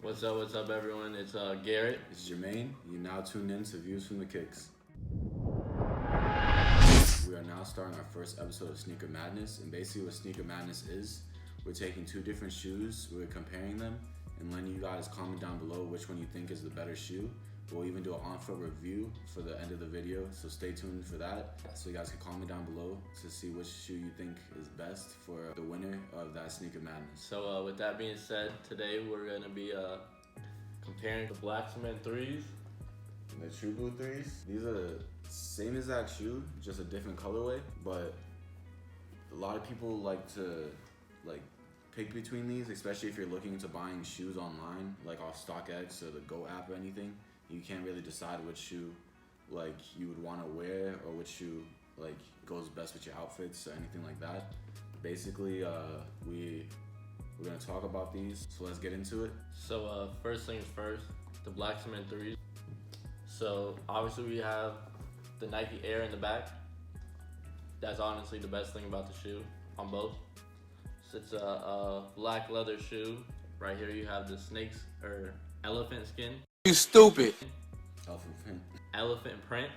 What's up, everyone? It's Garrett. It's Jermaine. You now tuned in to Views from the Kicks. We are now starting our first episode of Sneaker Madness, and basically what Sneaker Madness is, we're taking two different shoes, we're comparing them, and letting you guys comment down below which one you think is the better shoe. We'll even do an on-foot review for the end of the video, so stay tuned for that. So you guys can comment down below to see which shoe you think is best for the winner of that Sneaker Madness. So with that being said, today we're going to be comparing the Black Cement 3s. And the True Blue 3s. These are the same exact shoe, just a different colorway, but a lot of people like to pick between these, especially if you're looking into buying shoes online, like off StockX or the Go app or anything. You can't really decide which shoe you would want to wear or which shoe goes best with your outfits or anything like that. Basically, we're gonna talk about these, so let's get into it. So first things first, the Black Cement 3s. So obviously we have the Nike Air in the back. That's honestly the best thing about the shoe on both. So it's a black leather shoe. Right here you have the snakes or elephant skin. You stupid. Elephant print.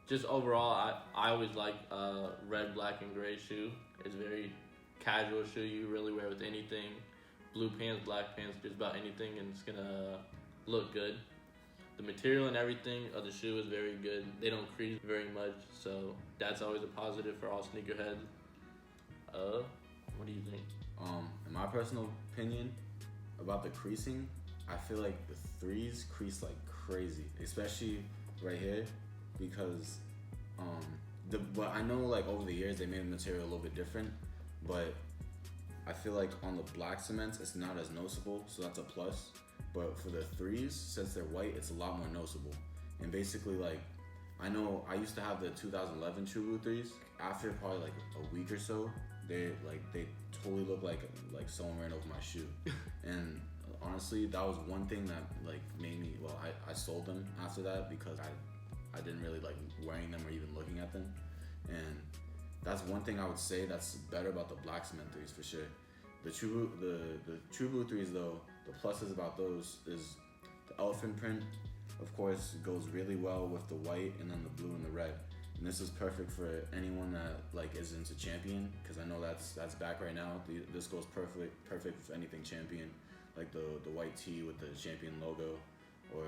Just overall, I always like red, black, and gray shoe. It's very casual shoe you really wear with anything. Blue pants, black pants, just about anything, and it's gonna look good. The material and everything of the shoe is very good. They don't crease very much, so that's always a positive for all sneakerheads. What do you think? In my personal opinion about the creasing, I feel like the 3s crease like crazy, especially right here, because but I know over the years they made the material a little bit different, but I feel like on the black cements it's not as noticeable, so that's a plus. But for the 3s, since they're white, it's a lot more noticeable. And basically, I know I used to have the 2011 True Blue 3s. After probably a week or so, they totally look like someone ran over my shoe. And honestly, that was one thing that made me, I sold them after that because I didn't really like wearing them or even looking at them. And that's one thing I would say that's better about the Black Cement 3s for sure. The True Blue 3s though, the pluses about those is the elephant print, of course, goes really well with the white and then the blue and the red. And this is perfect for anyone that is into Champion, because I know that's back right now. This goes perfect for anything Champion, like the white tee with the Champion logo, or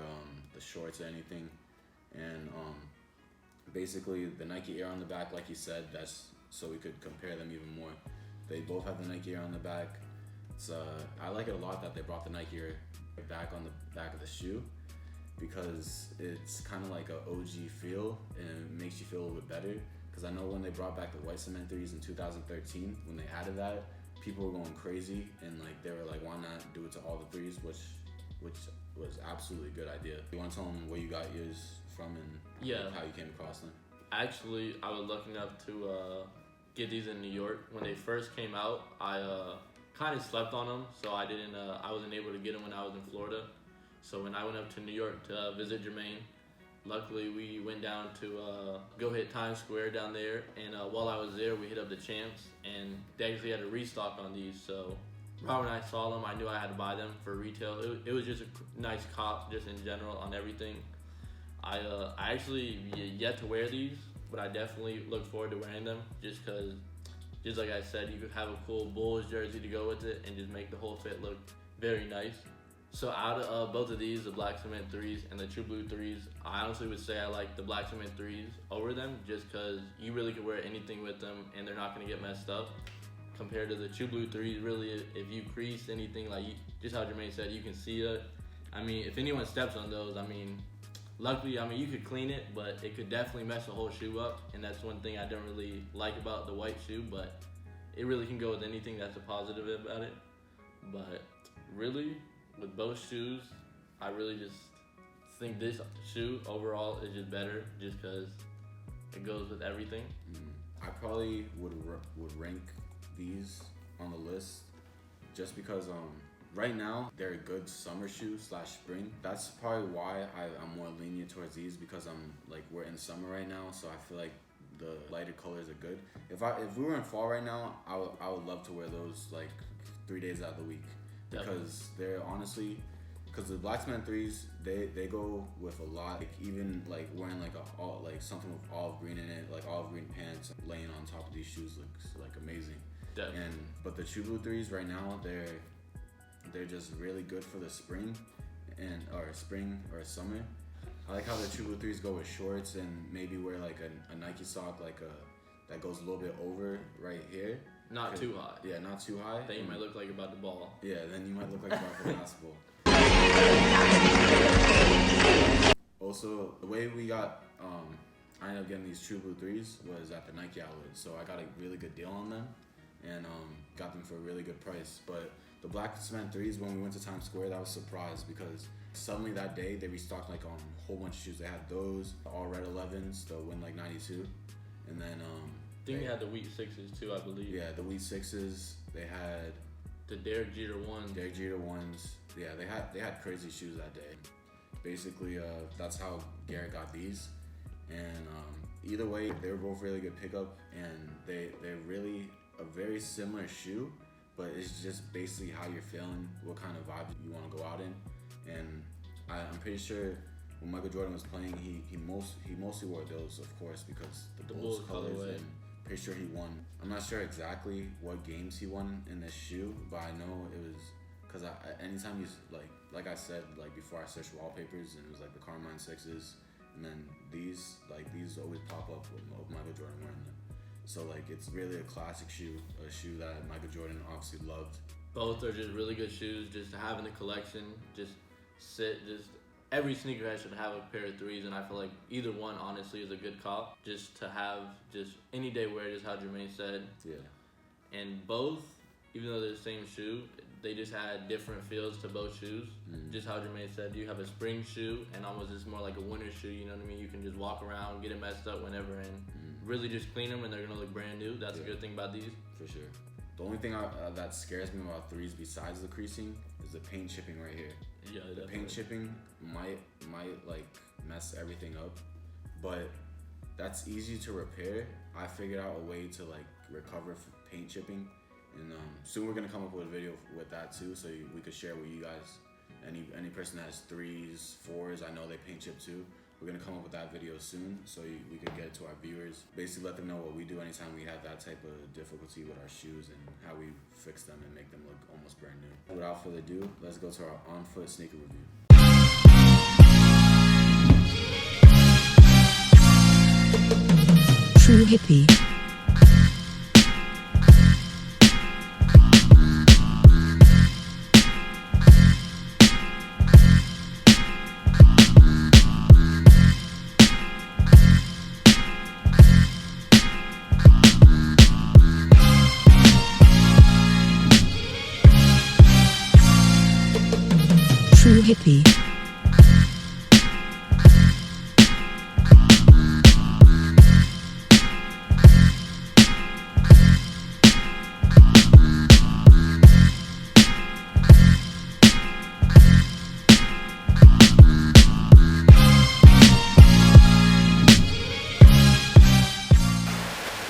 the shorts or anything. And basically the Nike Air on the back, like you said, that's so we could compare them even more. They both have the Nike Air on the back. I like it a lot that they brought the Nike Air back on the back of the shoe, because it's kind of like an OG feel and it makes you feel a little bit better. Because I know when they brought back the white cement 3s in 2013, when they added that, people were going crazy and they were like, why not do it to all the 3s, which was absolutely a good idea. You want to tell them where you got yours from and how you came across them? Actually, I was lucky enough to get these in New York. When they first came out, I kind of slept on them, so I wasn't able to get them when I was in Florida. So when I went up to New York to visit Jermaine, luckily we went down to go hit Times Square down there, and while I was there we hit up the Champs, and they actually had a restock on these. So right when I saw them, I knew I had to buy them for retail. It was just a nice cop just in general on everything. I actually yet to wear these, but I definitely look forward to wearing them, just because, just like I said, you could have a cool Bulls jersey to go with it and just make the whole fit look very nice. So out of both of these, the Black Cement 3s and the True Blue 3s, I honestly would say I like the Black Cement 3s over them, just because you really can wear anything with them and they're not going to get messed up. Compared to the True Blue 3s, really, if you crease anything, just how Jermaine said, you can see it. I mean, if anyone steps on those, luckily, you could clean it, but it could definitely mess the whole shoe up, and that's one thing I don't really like about the white shoe, but it really can go with anything. That's a positive about it. But really, with both shoes, I really just think this shoe overall is just better, just because it goes with everything. I probably would rank these on the list just because right now they're a good summer shoe / spring. That's probably why I'm more lenient towards these, because we're in summer right now, so I feel like the lighter colors are good. If we were in fall right now, I would love to wear those like 3 days out of the week because they're honestly, because the Black Cement 3s they go with a lot. Like even like wearing like something with olive green in it, like olive green pants, laying on top of these shoes looks like amazing. Definitely. But the True Blue 3s right now, they're just really good for the spring or summer. I like how the True Blue 3s go with shorts and maybe wear like a Nike sock that goes a little bit over right here. Not too high. Yeah, not too high. Then you might look like about the ball. Yeah, then you might look like about the basketball. Also, the way we got, I ended up getting these True Blue 3s was at the Nike outlet. So I got a really good deal on them and got them for a really good price. But the Black Cement 3s, when we went to Times Square, that was a surprise because suddenly that day they restocked like a whole bunch of shoes. They had those, the all red 11s, the Win like 92, and then I think they had the Wheat 6s too, I believe. Yeah, the Wheat 6s. They had the Derek Jeter 1s. Derek Jeter 1s. Yeah, they had crazy shoes that day. Basically, that's how Garrett got these, and either way, they were both really good pickup, and they're really a very similar shoe. But it's just basically how you're feeling, what kind of vibe you want to go out in. And I'm pretty sure when Michael Jordan was playing, he mostly wore those, of course, because the Bulls colors. And pretty sure he won. I'm not sure exactly what games he won in this shoe, but I know it was because anytime you like I said, like before I searched wallpapers, and it was like the Carmine 6s, and then these always pop up with Michael Jordan wearing them. So like it's really a classic shoe, a shoe that Michael Jordan obviously loved. Both are just really good shoes, just to have in the collection. Just every sneakerhead should have a pair of 3s, and I feel like either one honestly is a good cop. Just to have just any day wear, just how Jermaine said. Yeah. And both, even though they're the same shoe, they just had different feels to both shoes. Just how Jermaine said, you have a spring shoe and almost just more like a winter shoe, you know what I mean? You can just walk around, get it messed up whenever, and really just clean them and they're gonna look brand new. That's a good thing about these. For sure. The only thing that scares me about 3s besides the creasing is the paint chipping right here. Yeah, the paint chipping might like mess everything up, but that's easy to repair. I figured out a way to like recover paint chipping, and soon we're gonna come up with a video with that too, so we could share with you guys. Any person that has 3s, 4s, I know they paint chip too. We're gonna come up with that video soon, so we could get it to our viewers. Basically, let them know what we do anytime we have that type of difficulty with our shoes and how we fix them and make them look almost brand new. Without further ado, let's go to our on-foot sneaker review. True hippie. True hippie.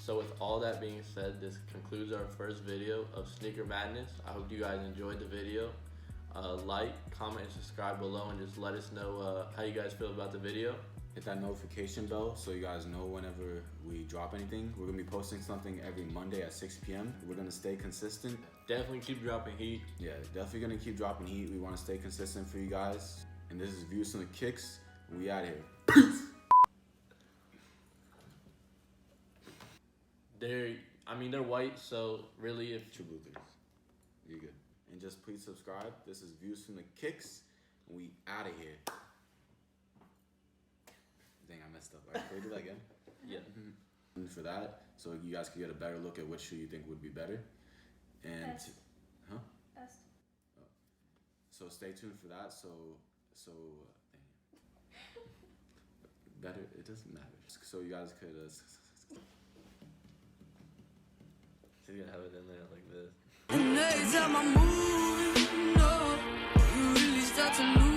So with all that being said, this concludes our first video of Sneaker Madness. I hope you guys enjoyed the video. Like, comment, and subscribe below, and just let us know how you guys feel about the video. Hit that notification bell so you guys know whenever we drop anything. We're gonna be posting something every Monday at 6 p.m. We're gonna stay consistent. Definitely keep dropping heat. Yeah, definitely gonna keep dropping heat. We wanna stay consistent for you guys. And this is Views from the Kicks. We out here. Peace. They're white, so really if True Blue 3s. You're good. And just please subscribe. This is Views from the Kicks. And we out of here. Dang, I messed up. All right, can we do that again? Yeah. And for that, so you guys can get a better look at which shoe you think would be better. And Best. Huh? Best. So stay tuned for that. So better. It doesn't matter. So you guys could. She's gonna have it in there like this. And every time I move, no, you really start to lose.